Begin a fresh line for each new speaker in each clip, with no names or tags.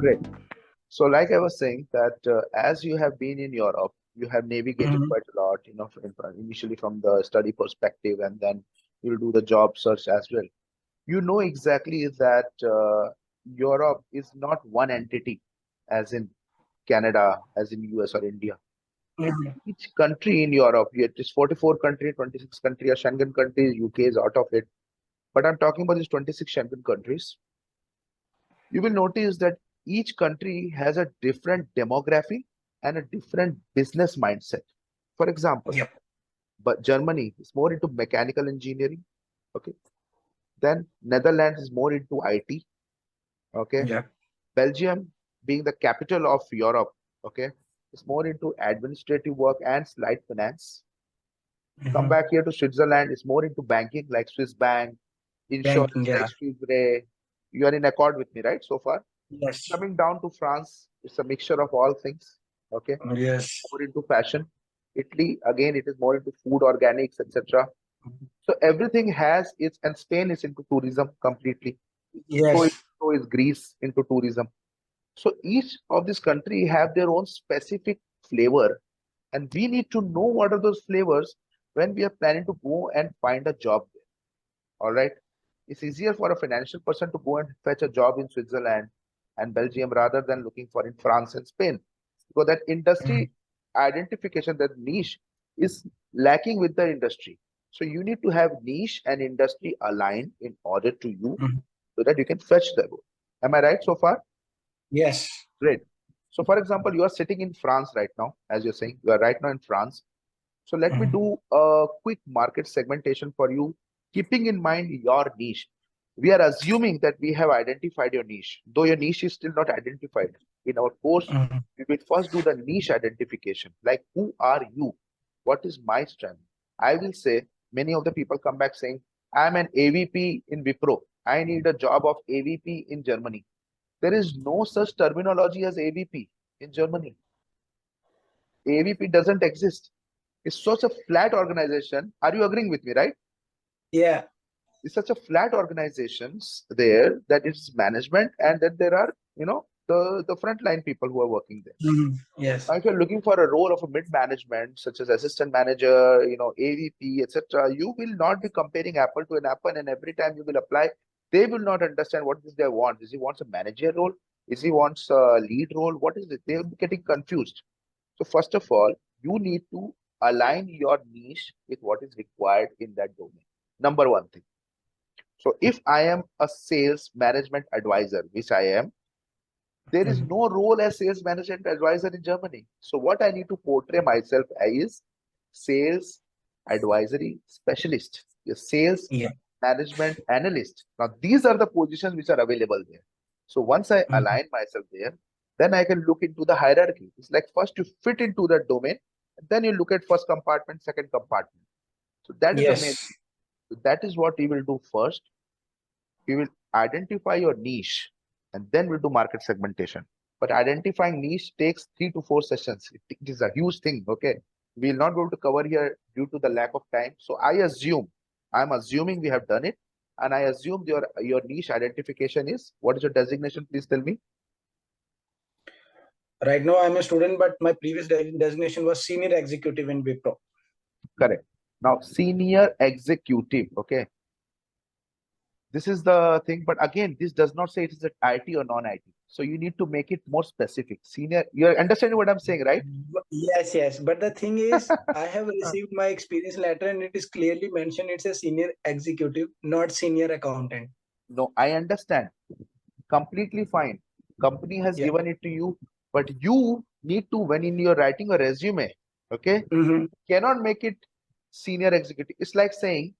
Great. So like I was saying that as you have been in Europe, you have navigated
Mhm.
quite a lot, initially from the study perspective, and then you'll do the job search as well. You know exactly that Europe is not one entity, as in Canada, as in US or India.
Mhm.
Each country in Europe, it is 44 countries, 26 countries are Schengen countries, UK is out of it. But I'm talking about these 26 Schengen countries. You will notice that each country has a different demography and a different business mindset. For example,
Yep.
but Germany is more into mechanical engineering. Okay. Then Netherlands is more into IT. Okay.
Yep.
Belgium, being the capital of Europe, okay, is more into administrative work and slight finance. Come
Mhm.
back here to Switzerland, is more into banking like Swiss Bank,
Banking.
insurance like
Yeah.
Swiss Re. You are in accord with me, right? So far.
Yes.
Coming down to France, it's a mixture of all things. Okay,
Yes.
more into fashion. Italy, again, it is more into food, organics, etc. So everything has its, and Spain is into tourism completely. So is,
Yes.
so is Greece into tourism. So each of this country have their own specific flavor, and we need to know what are those flavors when we are planning to go and find a job there. All right. It's easier for a financial person to go and fetch a job in Switzerland and Belgium rather than looking for in France and Spain. Because that
Mhm.
industry identification, that niche is lacking with the industry. So you need to have niche and industry aligned in order to you
Mhm.
so that you can fetch the role. Am I right so far?
Yes.
Great. So for example, you are sitting in France right now, as you're saying, you are right now in France. So let me
Mhm.
do a quick market segmentation for you, keeping in mind your niche. We are assuming that we have identified your niche, though your niche is still not identified. In our course,
Mhm.
we will first do the niche identification, like who are you? What is my strength? I will say, many of the people come back saying, I'm an AVP in Wipro. I need a job of AVP in Germany. There is no such terminology as AVP in Germany. AVP doesn't exist. It's such a flat organization. Are you agreeing with me, right?
Yeah.
It's such a flat organizations there that it's management, and then there are, the frontline people who are working there.
Mhm. Yes.
Now, if you're looking for a role of a mid management, such as assistant manager, AVP, etc., you will not be comparing apple to an apple, and every time you will apply, they will not understand what is they want. Is he wants a manager role? Is he wants a lead role? What is it? They will be getting confused. So first of all, you need to align your niche with what is required in that domain. Number one thing. So if I am a sales management advisor, which I am, there is
Mhm.
no role as sales management advisor in Germany. So what I need to portray myself as is sales advisory specialist, a sales
Yeah.
management analyst. Now these are the positions which are available there. So once I
Mhm.
align myself there, then I can look into the hierarchy. It's like first you fit into that domain, and then you look at first compartment, second compartment. So that is the main.
Yes.
So that is what we will do first. We will identify your niche, and then we'll do market segmentation. But identifying niche takes 3 to 4 sessions. It is a huge thing. Okay, we'll not go to cover here due to the lack of time. So I'm assuming we have done it, and I assume your niche identification is, what is your designation? Please tell me.
Right now, I'm a student, but my previous designation was senior executive in Wipro.
Correct. Now senior executive. Okay, this is the thing, but again, this does not say it is an IT or non-IT. So you need to make it more specific. Senior, you're understanding what I'm saying, right?
Yes, yes. But the thing is, I have received my experience letter and it is clearly mentioned it's a senior executive, not senior accountant.
No, I understand. Completely fine. Company has
Yeah.
given it to you, but you need to, when in you're writing a resume, okay,
Mhm.
cannot make it senior executive. It's like saying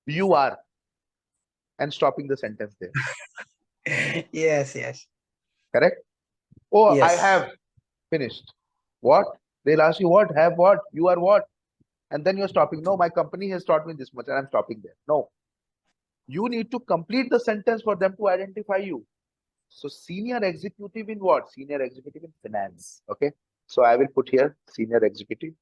you are and stopping the sentence there.
Yes, yes,
Correct? Oh, I
yes.
have finished. What? They'll ask you what? Have what? You are what? And then you're stopping. No, my company has taught me this much and I'm stopping there. No, you need to complete the sentence for them to identify you. So senior executive in what? Senior executive in finance. Okay. So I will put here senior executive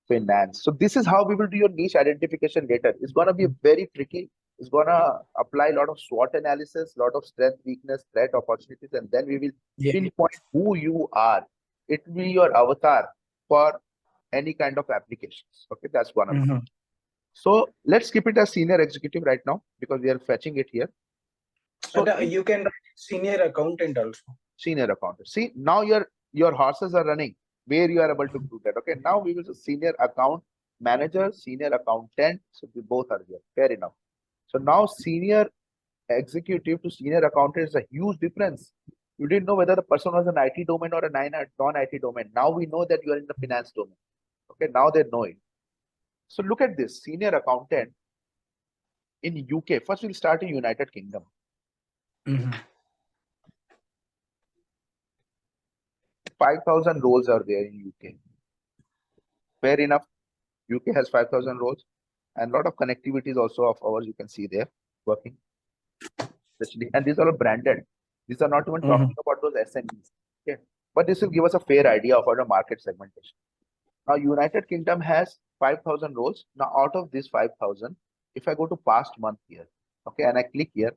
finance. So this is how we will do your niche identification later. It's going to be very tricky. is gonna apply a lot of SWOT analysis, lot of strength, weakness, threat, opportunities, and then we will
Yeah.
pinpoint who you are. It will be your avatar for any kind of applications. Okay, that's one of it.
Mhm.
So let's keep it as senior executive right now because we are fetching it here. So
And
in
you can write senior accountant also.
senior accountant, see now your horses are running where you are able to do that. Okay, now we will say senior account manager, senior accountant. So we both are here. Fair enough. So now senior executive to senior accountant is a huge difference. You didn't know whether the person was an IT domain or a non-IT domain. Now we know that you are in the finance domain. Okay, now they know it. So look at this senior accountant in UK. First, we'll start in United Kingdom.
Mhm.
5,000 roles are there in UK. Fair enough. UK has 5,000 roles and a lot of connectivities also of ours you can see there working. Especially, and these are all branded. These are not even
Mhm.
talking about those SMEs. Okay, but this will give us a fair idea of our market segmentation. Now, United Kingdom has 5,000 roles. Now, out of these 5,000, if I go to past month here, okay, and I click here,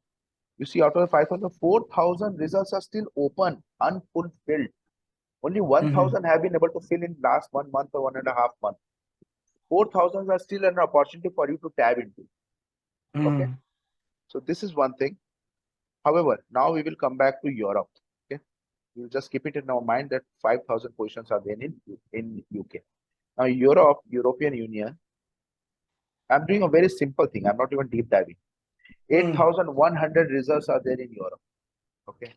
you see out of the 5,000, 4,000 results are still open, unfulfilled. Only
Mhm.
1,000 have been able to fill in last 1 month or 1.5 months. 4,000 are still an opportunity for you to tab into. Okay,
Mhm.
so this is one thing. However, now we will come back to Europe. Okay, we'll just keep it in our mind that 5,000 positions are there in UK. Now, European Union, I'm doing a very simple thing. I'm not even deep diving.
Mhm.
8,100 results are there in Europe. Okay.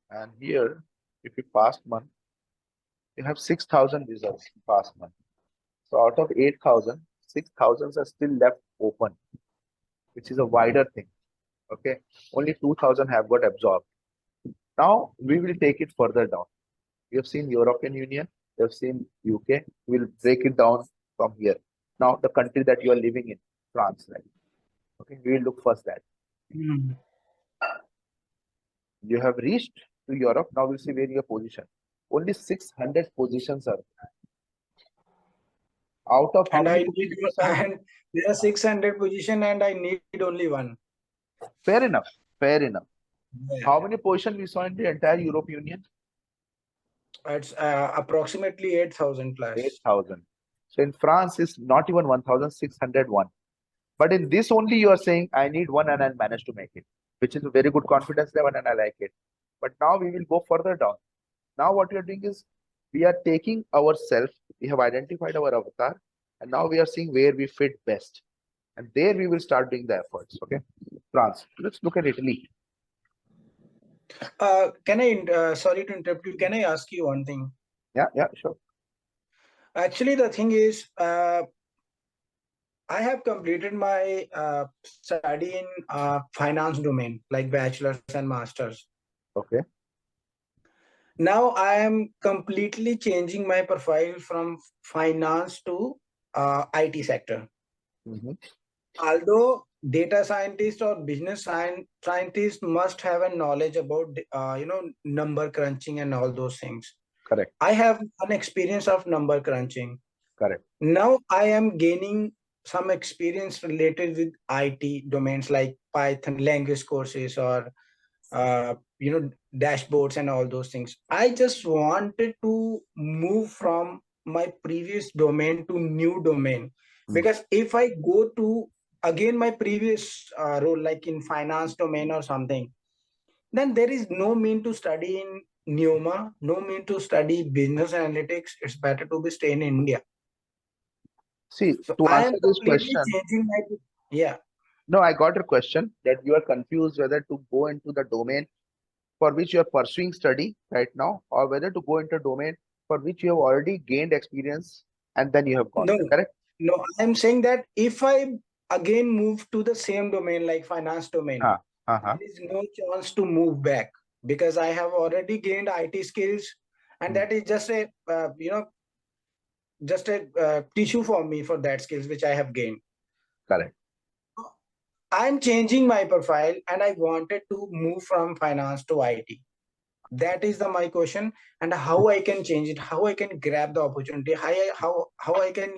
And here, if you past month, you have 6,000 results in past month. So out of 8,000, 6,000 are still left open, which is a wider thing. Okay. Only 2,000 have got absorbed. Now we will take it further down. We have seen European Union, we have seen UK. We'll break it down from here. Now the country that you are living in, France, right? Okay, we will look first that.
Mhm.
You have reached to Europe. Now we'll see where your position. Only 600 positions are out of how
And
many
I need
positions are there?
and there are 600 position and I need only one.
Fair enough. Fair enough.
Yeah.
How many positions we saw in the entire Europe Union?
It's approximately 8,000 plus.
8,000. So in France, it's not even 1,601. But in this only, you are saying, I need one and I'll manage to make it, which is a very good confidence level and I like it. But now we will go further down. Now what we are doing is we are taking ourselves, we have identified our avatar, and now we are seeing where we fit best. And there we will start doing the efforts. Okay. France. Let's look at Italy.
Can I, sorry to interrupt you, can I ask you one thing?
Yeah, yeah, sure.
Actually, the thing is, I have completed my study in finance domain, like bachelor's and master's.
Okay.
Now I am completely changing my profile from finance to IT sector.
Mhm.
Although data scientist or business scientist must have a knowledge about number crunching and all those things.
Correct.
I have an experience of number crunching.
Correct.
Now I am gaining some experience related with IT domains like Python language courses or uh, dashboards and all those things. I just wanted to move from my previous domain to new domain,
Mm.
because if I go to again my previous role like in finance domain or something, then there is no mean to study in Neoma, no mean to study business analytics. It's better to be stay in India.
See,
So
to
I am
answer this
completely
question,
changing my, yeah.
no, I got a question that you are confused whether to go into the domain for which you are pursuing study right now, or whether to go into a domain for which you have already gained experience and then you have gone
No,
there. Correct?
no, I'm saying that if I again move to the same domain like finance domain,
Huh. Uh-huh.
there is no chance to move back because I have already gained IT skills, and
Hmm.
that is just a just a tissue for me for that skills which I have gained.
Correct.
I'm changing my profile and I wanted to move from finance to IT. That is my question, and how I can change it, how I can grab the opportunity, how I can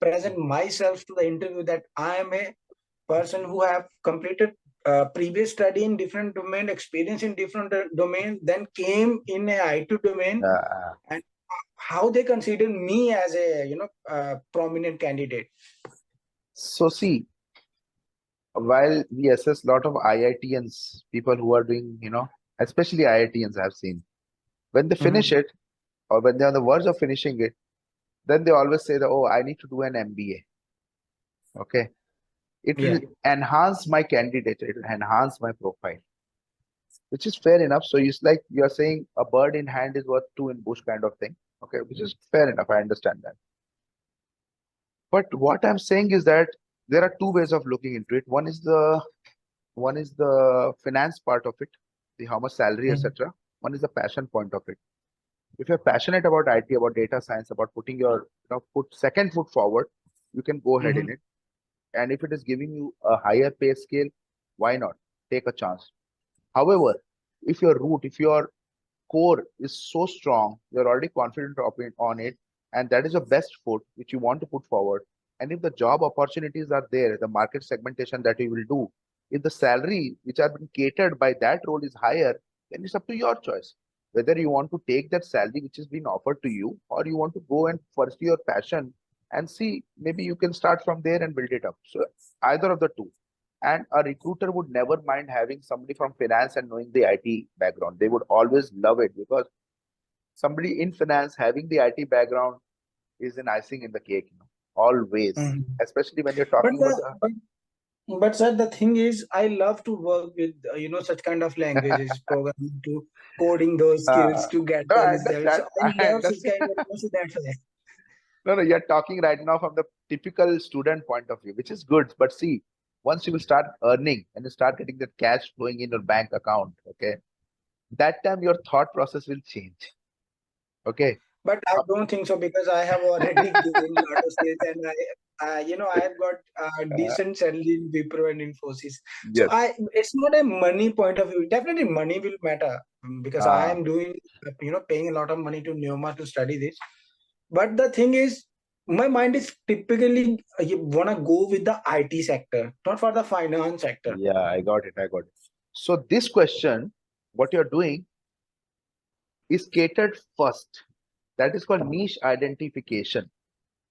present myself to the interview that I am a person who have completed previous study in different domain, experience in different domain, then came in a IT domain, and how they consider me as a prominent candidate.
So see, while we assess a lot of IITians, people who are doing, especially IITians I've seen, when they finish it or when they're on the verge of finishing it, then they always say that, oh, I need to do an MBA. Okay. It will enhance my candidate, it will enhance my profile, which is fair enough. So it's like you're saying a bird in hand is worth two in bush kind of thing. Okay, which is fair enough. I understand that. But what I'm saying is that there are two ways of looking into it. One is the finance part of it, the how much salary, etc. One is the passion point of it. If you're passionate about IT, about data science, about putting your second foot forward, you can go ahead in it. And if it is giving you a higher pay scale, why not? Take a chance. However, if your core is so strong, you're already confident on it, and that is your best foot which you want to put forward. And if the job opportunities are there, the market segmentation that you will do, if the salary which are being catered by that role is higher, then it's up to your choice whether you want to take that salary which is being offered to you, or you want to go and pursue your passion and see maybe you can start from there and build it up. So either of the two. And a recruiter would never mind having somebody from finance and knowing the IT background. They would always love it, because somebody in finance having the IT background is an icing in the cake, always. Especially when you're talking about
But sir, the thing is, I love to work with such kind of languages, programming, to coding those skills to get
no,
the
I
results. So
understand.
I
I
love such
understand.
kind of that's why.
No, you're talking right now from the typical student point of view, which is good. But see, once you will start earning and you start getting that cash flowing in your bank account, okay, that time your thought process will change. Okay.
But I don't think so, because I have already gained a lot of skills, and I have got decent salary in Wipro and Infosys. So
Yes.
it's not a money point of view. Definitely money will matter, because I am doing, paying a lot of money to Neoma to study this. But the thing is, my mind is typically you wanna go with the IT sector, not for the finance sector.
Yeah, I got it. So this question, what you're doing is catered first. That is called niche identification.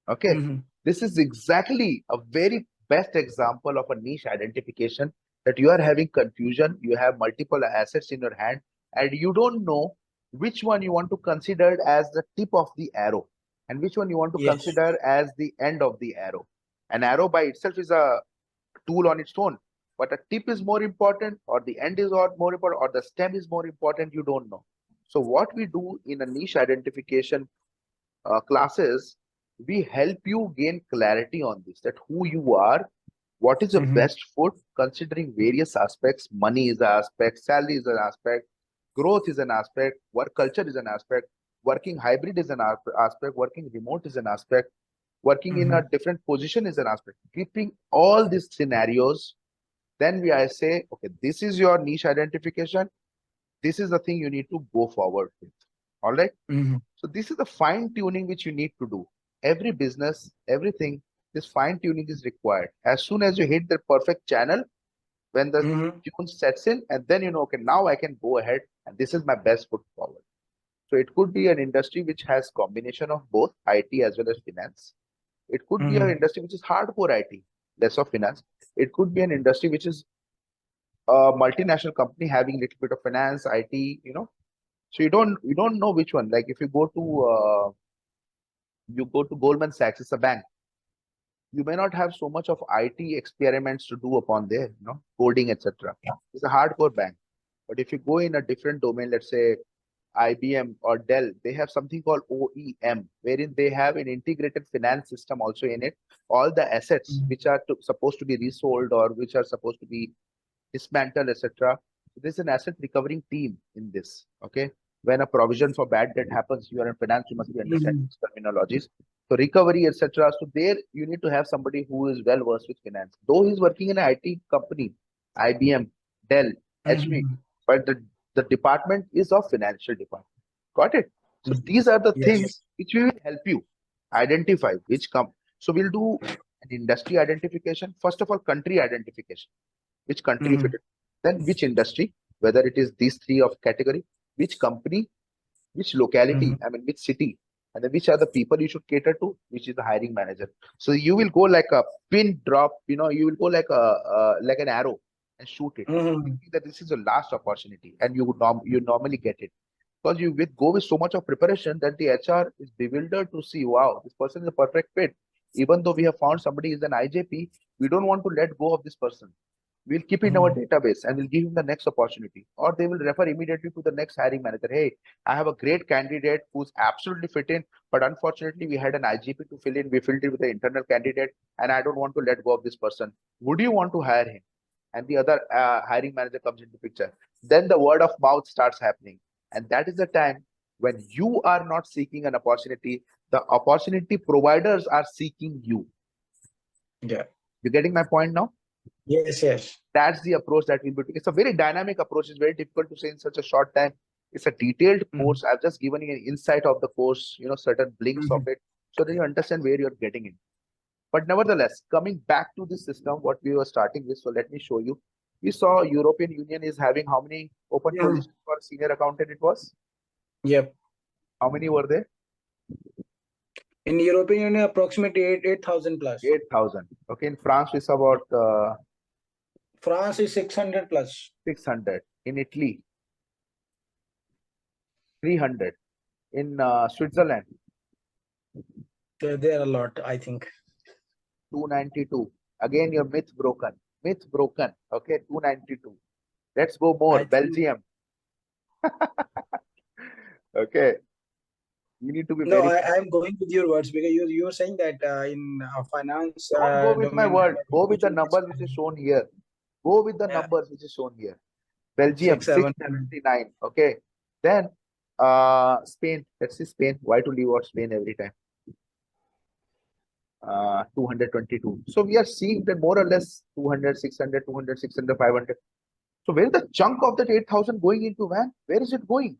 Okay. This is exactly a very best example of a niche identification, that you are having confusion. You have multiple assets in your hand and you don't know which one you want to consider as the tip of the arrow and which one you want to
Yes.
consider as the end of the arrow. An arrow by itself is a tool on its own, but a tip is more important, or the end is more important, or the stem is more important. You don't know. So what we do in a niche identification classes, we help you gain clarity on this, that who you are, what is the best foot, considering various aspects. Money is an aspect, salary is an aspect, growth is an aspect, work culture is an aspect, working hybrid is an aspect, working remote is an aspect, working in a different position is an aspect. Keeping all these scenarios, then I say, okay, this is your niche identification. This is the thing you need to go forward with. All right. So this is the fine tuning which you need to do. Every business, everything, this fine tuning is required. As soon as you hit the perfect channel, when the tune sets in, and then okay, now I can go ahead and this is my best foot forward. So it could be an industry which has combination of both IT as well as finance. It could be an industry which is hardcore IT, less of finance. It could be an industry which is a multinational company having a little bit of finance, IT. So you don't know which one. Like if you go to Goldman Sachs, it's a bank. You may not have so much of IT experiments to do upon there, coding, etc. It's a hardcore bank. But if you go in a different domain, let's say IBM or Dell, they have something called OEM, wherein they have an integrated finance system also in it. All the assets which are supposed to be resold or which are supposed to be dismantled, etc. So there's an asset recovering team in this. Okay. When a provision for bad debt happens, you are in finance, you must be understanding these terminologies. So recovery, etc. So there you need to have somebody who is well versed with finance. Though he's working in an IT company, IBM, Dell, HP, but the department is of financial department. Got it? So these are the things which we will help you identify which come. So we'll do And industry identification, first of all, country identification, which country
Mm-hmm.
fit it, then which industry, whether it is these three of category, which company, which locality, I mean, which city, and then which are the people you should cater to, which is the hiring manager. So you will go like a pin drop, you will go like an arrow and shoot it.
Mm-hmm.
Thinking that this is the last opportunity, and you normally get it because you go with so much of preparation that the HR is bewildered to see, wow, this person is a perfect fit. Even though we have found somebody is an IJP, we don't want to let go of this person. We'll keep it in our database and we'll give him the next opportunity. Or they will refer immediately to the next hiring manager. Hey, I have a great candidate who's absolutely fit in, but unfortunately we had an IGP to fill in. We filled it with an internal candidate and I don't want to let go of this person. Would you want to hire him? And the other hiring manager comes into picture. Then the word of mouth starts happening. And that is the time when you are not seeking an opportunity, the opportunity providers are seeking you.
Yeah.
You getting my point now?
Yes, yes.
That's the approach that we'll be taking. It's a very dynamic approach. It's very difficult to say in such a short time. It's a detailed course. I've just given you an insight of the course, certain blinks of it, so that you understand where you're getting in. But nevertheless, coming back to this system, what we were starting with, so let me show you. We saw European Union is having how many open positions for senior accountant it was?
Yep.
How many were there?
In European Union, approximately 8,000 plus.
8,000. Okay, in France it's about
France is 600 plus.
600. In Italy, 300. In Switzerland,
There are a lot, I think.
292. Again, your myth broken. Myth broken. Okay, 292. Let's go more. Belgium. Okay. You need to be
No,
very.
I'm going with your words because you were saying that in finance
Don't go with my
domain,
word. Go with the numbers which is shown here. Go with the numbers which is shown here. Belgium,
6, 7.
679. Okay. Then Spain. Let's see Spain. Why to leave out Spain every time? 222. So we are seeing that more or less 200, 600, 200, 600, 500. So where is the chunk of that 8,000 going into, man? Where is it going?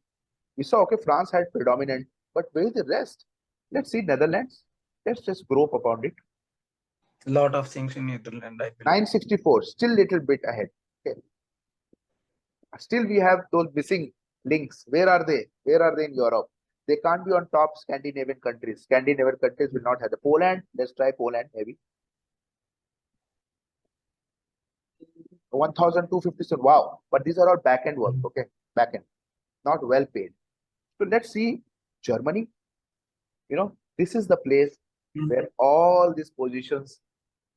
We saw, okay, France had predominant, but where is the rest? Let's see Netherlands. Let's just grope upon it.
Lot of things in Netherlands, I believe.
964, still little bit ahead. Okay. Still we have those missing links. Where are they? Where are they in Europe? They can't be on top Scandinavian countries. Scandinavian countries will not have the Poland. Let's try Poland, maybe. 1,257. Wow. But these are all back-end work. Okay. Back-end. Not well paid. So let's see Germany. This is the place where all these positions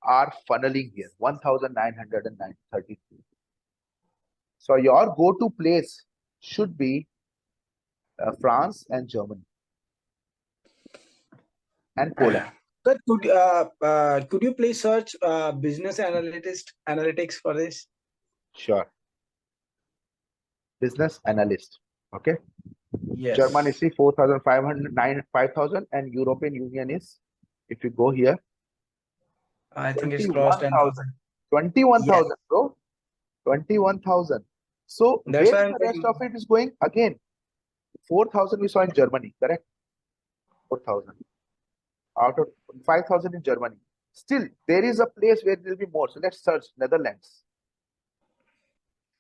are funneling here. 1,932. So your go-to place should be France and Germany and Poland.
But could you please search business analytics for this?
Sure. Business analyst. Okay.
Yes.
Germany is 4,500, 5,000, and European Union is, if you go here,
I think it's crossed 10,000.
21,000, bro. 21,000. So
That's
where
why
is
I'm
the rest
saying,
of it is going? Again, 4,000 we saw in Germany, correct? 4,000. Out of 5,000 in Germany. Still, there is a place where there will be more. So let's search Netherlands.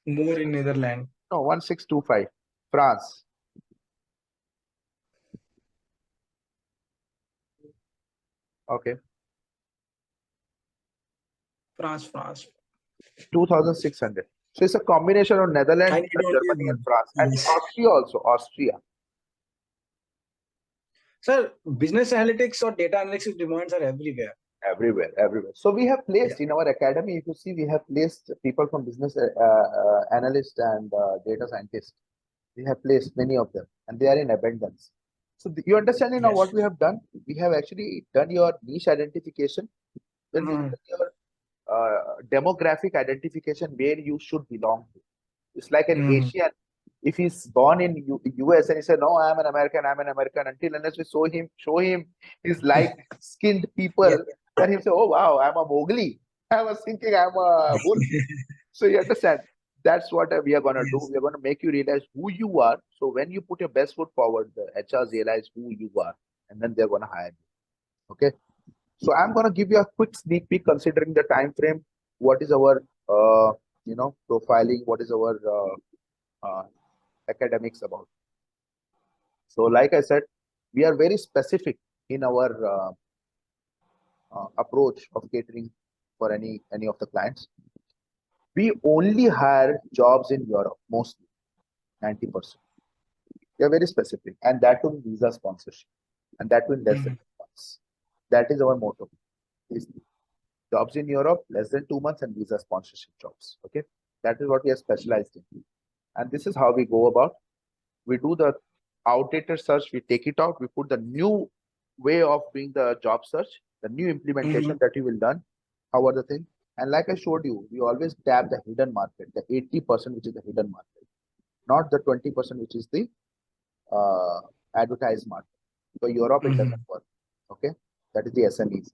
more in Netherlands.
No, 1,625. France. Okay.
France.
2,600. So it's a combination of Netherlands, Germany, and France, and
Yes.
Austria also. Austria.
Sir, business analytics or data analytics demands are everywhere.
Everywhere. So we have placed in our academy, if you see, we have placed people from business analyst and data scientists. We have placed many of them, and they are in abundance. So you understand now what we have done? We have actually done your niche identification. Then we have done your demographic identification where you should belong to. It's like an Asian. If he's born in US and he said, "No, I'm an American. Until unless we show him his light-skinned people, then he'll say, "Oh wow, I'm a Mowgli." I was thinking I'm a wolf. So you understand? That's what we are gonna do. We are gonna make you realize who you are. So when you put your best foot forward, the HRs realize who you are, and then they're gonna hire you. Okay. So I'm going to give you a quick sneak peek considering the time frame. What is our, profiling? What is our academics about? So, like I said, we are very specific in our approach of catering for any of the clients. We only hire jobs in Europe, mostly 90%. We are very specific, and that too visa sponsorship, and that too in less than 2 months. That is our motto. Is jobs in Europe, less than 2 months, and visa sponsorship jobs. Okay, that is what we are specialized in, and this is how we go about. We do the outdated search, we take it out, we put the new way of doing the job search, the new implementation that you will done. How are the thing? And like I showed you, we always tap the hidden market, the 80% which is the hidden market, not the 20% which is the advertised market. For Europe, it doesn't work. Okay, that is the SMEs.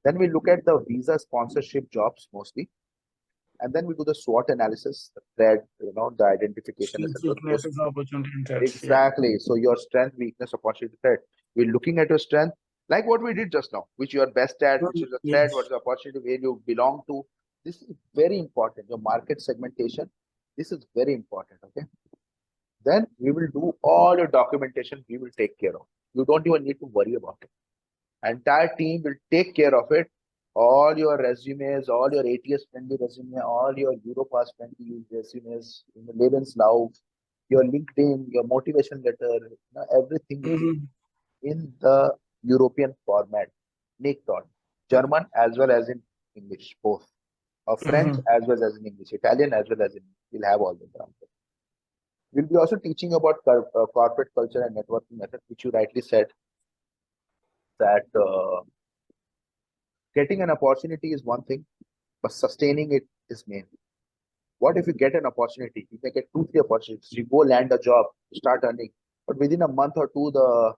Then we look at the visa sponsorship jobs mostly, and then we do the SWOT analysis, the thread, the identification,
Strengths,
etc.
weaknesses, opportunity, and threats. Yeah.
Exactly. So your strength, weakness, opportunity, threat. We're looking at your strength, like what we did just now, which you are best at, which is a threat, what is
Yes.
the opportunity, where you belong to. This is very important. Your market segmentation. This is very important. Okay. Then we will do all your documentation. We will take care of. You don't even need to worry about it. Entire team will take care of it. All your resumes, all your ATS friendly resume, all your Europass friendly resumes, Lebenslauf, your LinkedIn, your motivation letter, everything will be in the European format, Nick dot German as well as in English, both, or French as well as in English, Italian as well as in. We'll have all the grammar. We'll be also teaching about corporate culture and networking method, which you rightly said that getting an opportunity is one thing, but sustaining it is main. What if you get an opportunity? You may get 2, 3 opportunities. You go land a job, start earning, but within a month or two, the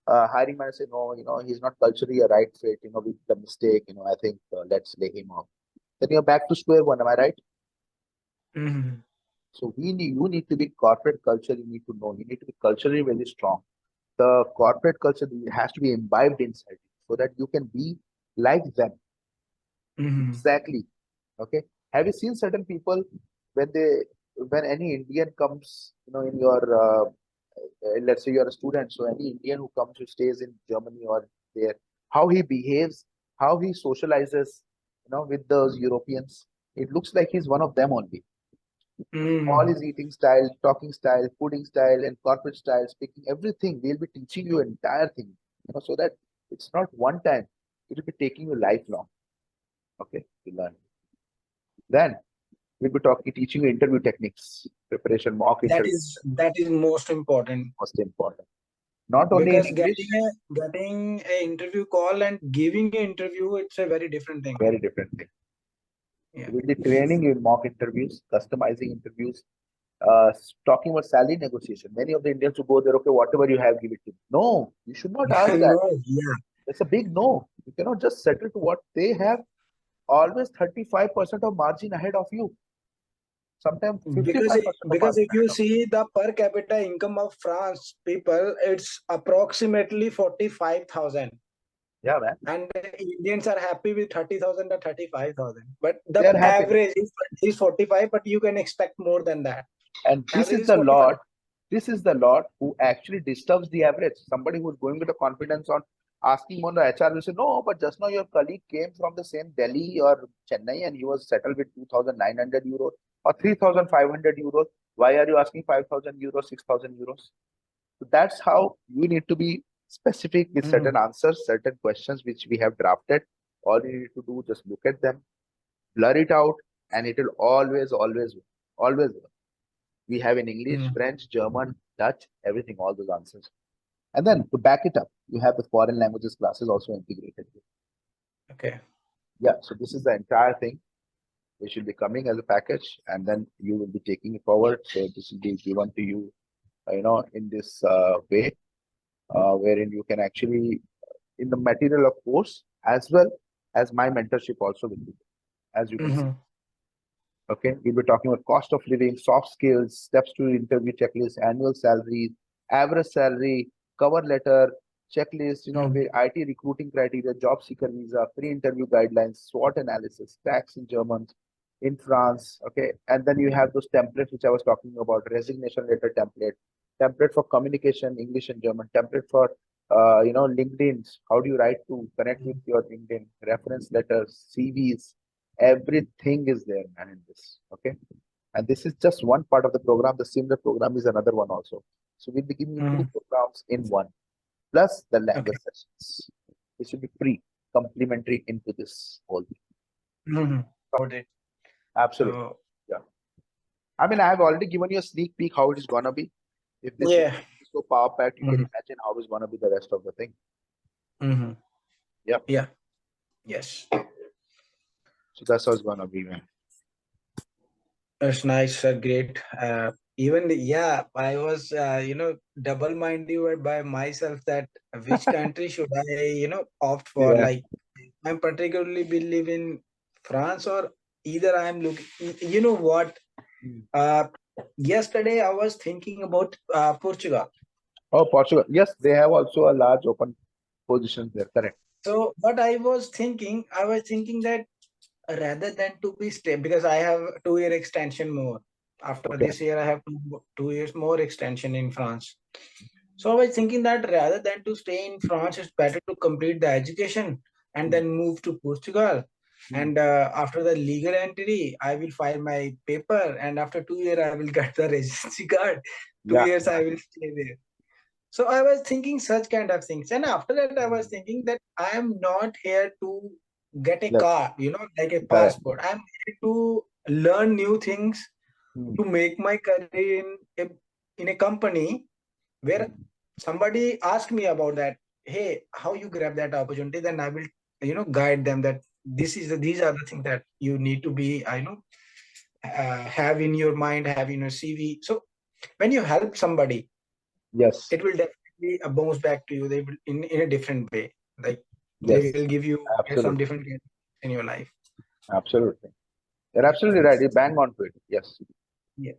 hiring manager say, no, he's not culturally a right fit. We did a mistake. I think let's lay him off. Then you're back to square one. Am I right? So you need to be corporate culture. You need to know. You need to be culturally very strong. The corporate culture has to be imbibed inside you so that you can be like them. Exactly. Okay. Have you seen certain people when any Indian comes, in your let's say you're a student, so any Indian who comes who stays in Germany or there, how he behaves, how he socializes, with those Europeans, it looks like he's one of them only. All his eating style, talking style, fooding style, and corporate style, speaking, everything, we'll be teaching you entire thing, so that it's not one time, it will be taking you lifelong. Okay, to learn. Then we'll be teaching you interview techniques, preparation, mock
That
interview.
That is most important.
Most important. Not only in
Because
English.
getting an interview call and giving an interview, it's a very different thing.
Very different thing.
Yeah.
We'll be training you in mock interviews, customizing interviews, talking about salary negotiation. Many of the Indians who go there, okay, whatever you have, give it to me. No, you should not ask that.
No, yeah.
It's a big no. You cannot just settle to what they have. Always 35% of margin ahead of you. Sometimes 55%
because if you see the per capita income of France people, it's approximately 45,000.
Yeah, man.
And the Indians are happy with 30,000 or 35,000. But the average is 45, but you can expect more than that.
And this is the lot. This is the lot who actually disturbs the average. Somebody who's going with the confidence on asking on the HR will say, no, but just now your colleague came from the same Delhi or Chennai and he was settled with 2,900 euros or 3,500 euros. Why are you asking 5,000 euros, 6,000 euros? So that's how you need to be specific with certain answers, certain questions which we have drafted. All you need to do, just look at them, blur it out, and it will always work. We have in English, French, German, Dutch, everything, all those answers. And then to back it up, you have the foreign languages classes also integrated.
Okay.
Yeah, so this is the entire thing which will be coming as a package, and then you will be taking it forward. So this will be given to you, in this way, wherein you can actually, in the material of course, as well as my mentorship also will be, as you can see. Okay, we'll be talking about cost of living, soft skills, steps to interview checklist, annual salary, average salary, cover letter, checklist,
Mm.
where IT recruiting criteria, job seeker visa, pre-interview guidelines, SWOT analysis, tax in German, in France, okay, and then you have those templates which I was talking about, resignation letter template for communication, English and German, template for LinkedIn's, how do you write to connect with your LinkedIn, reference letters, CVs, everything is there, man, in this, okay. And this is just one part of the program. The similar program is another one also. So we'll be giving you two
Mm.
programs in one, plus the
Okay.
language sessions. This will be free, complementary into this whole thing.
Mhm. Got it.
Absolutely.
So
Yeah. I mean, I have already given you a sneak peek how it is gonna be. If this is
yeah.
so power packed, you can
Mhm.
imagine how it's gonna be the rest of the thing.
Mhm.
Yeah.
Yeah. Yes.
So that's how it's gonna be, man.
That's nice, sir. Great. Even yeah, I was double-minded by myself that which country should I opt for.
Yeah.
Like I'm particularly believe in France or either I'm looking. You know what?
Mm.
Uh, Yesterday I was thinking about Portugal.
Oh, Portugal. Yes, they have also a large open position there. Correct.
So what I was thinking that rather than to be stay because I have 2 year extension more. After
Okay.
this year, I have 2 years more extension in France. So I was thinking that rather than to stay in France, it's better to complete the education and
Mm.
then move to Portugal.
Mm.
And after the legal entry, I will file my paper, and after 2 years, I will get the residency card. two
Yeah.
years, I will stay there. So I was thinking such kind of things. And after that, I was thinking that I am not here to get a
Yes.
car, like a
Correct.
passport. I'm here to learn new things,
Mm.
to make my career in a company where
Mm.
somebody asked me about that. Hey, how you grab that opportunity? Then I will, guide them that these are the things that you need to be, have in your mind, have in your CV. So when you help somebody,
Yes.
it will definitely bounce back to you. They will in a different way. Like they
Yes.
will give you some
Absolutely.
different in your life.
Absolutely. You're absolutely right. You bang on to it. Yes.
Yeah.